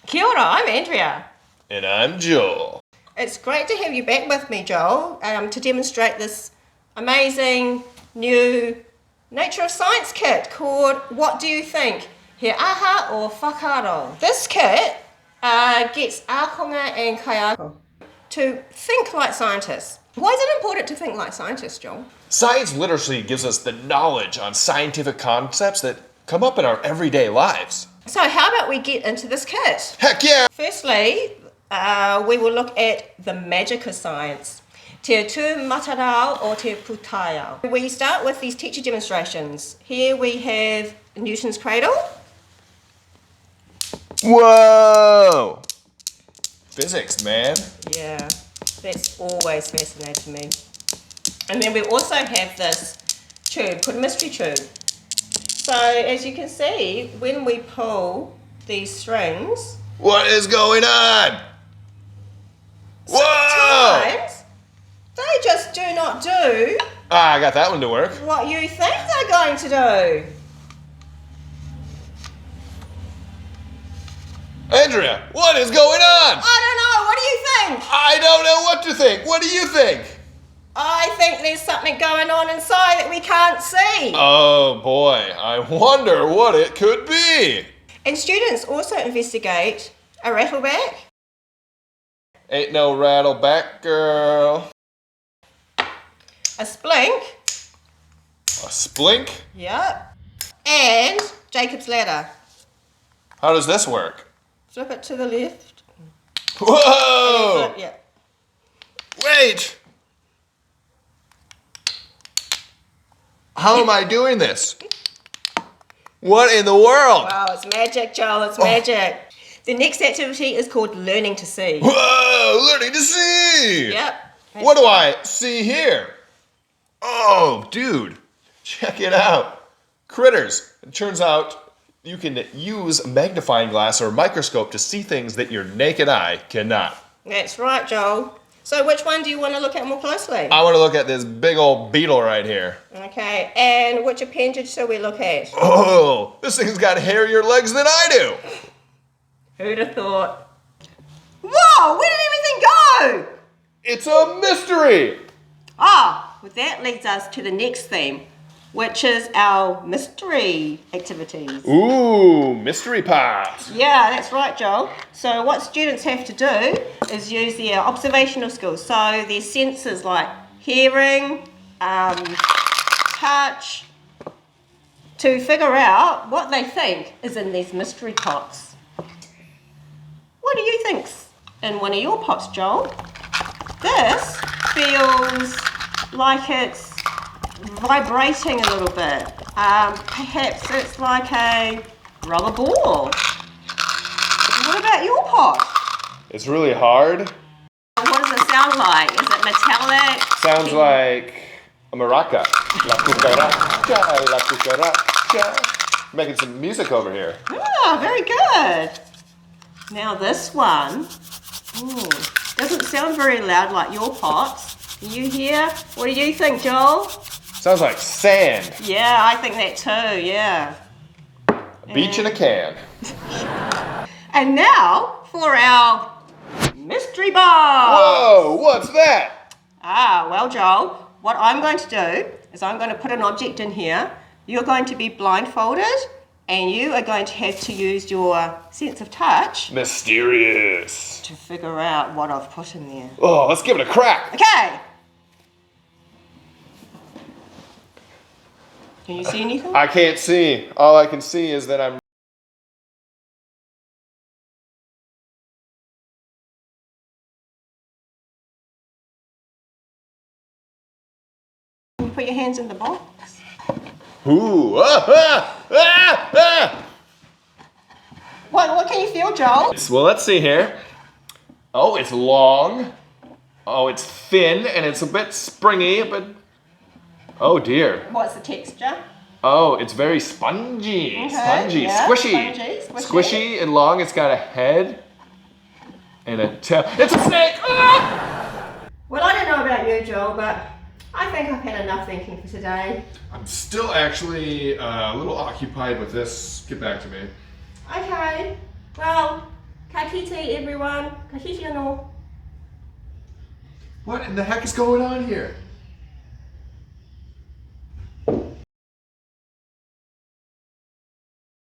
Kia ora, I'm Andrea. And I'm Joel. It's great to have you back with me, Joel, to demonstrate this amazing new Nature of Science kit called What Do You Think? He aha or whakaaro. This kit gets ākonga and kaiako to think like scientists. Why is it important to think like scientists, Joel? Science literacy gives us the knowledge on scientific concepts that come up in our everyday lives. So how about we get into this kit? Heck yeah! Firstly, we will look at the Magicka Science. Te tū matarao or te pūtaiao. We start with these teacher demonstrations. Here we have Newton's cradle. Whoa! Physics, man. Yeah, that's always fascinated me. And then we also have this tube called a mystery tube. So as you can see, when we pull these strings, What is going on? Whoa! sometimes they just do not do I got that one to work. what you think they're going to do. Andrea, what is going on? I don't know, what do you think? I don't know what to think. What do you think? I think there's something going on inside that we can't see. Oh boy, I wonder what it could be. And students also investigate a rattleback, Ain't no rattleback, girl. a splink, A splink? yep, and Jacob's ladder. How does this work? Flip it to the left. Whoa! Yeah. Wait! How am I doing this? What in the world? Wow, it's magic, Joel, it's magic. The next activity is called learning to see. Whoa! Learning to see! Yep. What do I see here? Oh, dude. Check it out. Critters. It turns out you can use a magnifying glass or microscope to see things that your naked eye cannot. That's right, Joel. So which one do you want to look at more closely? I want to look at this big old beetle right here. Okay, and which appendage shall we look at? Oh, this thing's got hairier legs than I do. Who'd have thought? Whoa, where did everything go? It's a mystery. Well, that leads us to the next theme, which is our mystery activities. Ooh, mystery pot. Yeah, that's right, Joel. So what students have to do is use their observational skills. So their senses like hearing, touch, to figure out what they think is in these mystery pots. What do you think's in one of your pots, Joel? This feels like it's vibrating a little bit. Perhaps it's like a rubber ball. What about your pot? It's really hard. What does it sound like? Is it metallic? Sounds like a maraca. La cucaracha, la cucaracha. Making some music over here. Ah, very good. Now this one, doesn't sound very loud like your pots. Can you hear? What do you think, Joel? Sounds like sand. Yeah, I think that too, yeah. A beach in a can. And now for our mystery box. Whoa, what's that? Well, Joel, what I'm going to do is I'm going to put an object in here. You're going to be blindfolded and you are going to have to use your sense of touch Mysterious. to figure out what I've put in there. Oh, let's give it a crack. Okay. Can you see anything? I can't see. All I can see is that I'm... Can you put your hands in the box? Ooh. What can you feel, Joel? Well, let's see here. Oh, it's long. Oh, it's thin, and it's a bit springy, but... Oh, dear. What's the texture? Oh, it's very spongy. Okay, Spongy. yeah, Squishy. Squishy and long. It's got a head and a tail. It's a snake! Ah! Well, I don't know about you, Joel, but I think I've had enough thinking for today. I'm still actually a little occupied with this. Get back to me. Okay, well, Ka kite everyone. Ka hiti anō. What in the heck is going on here?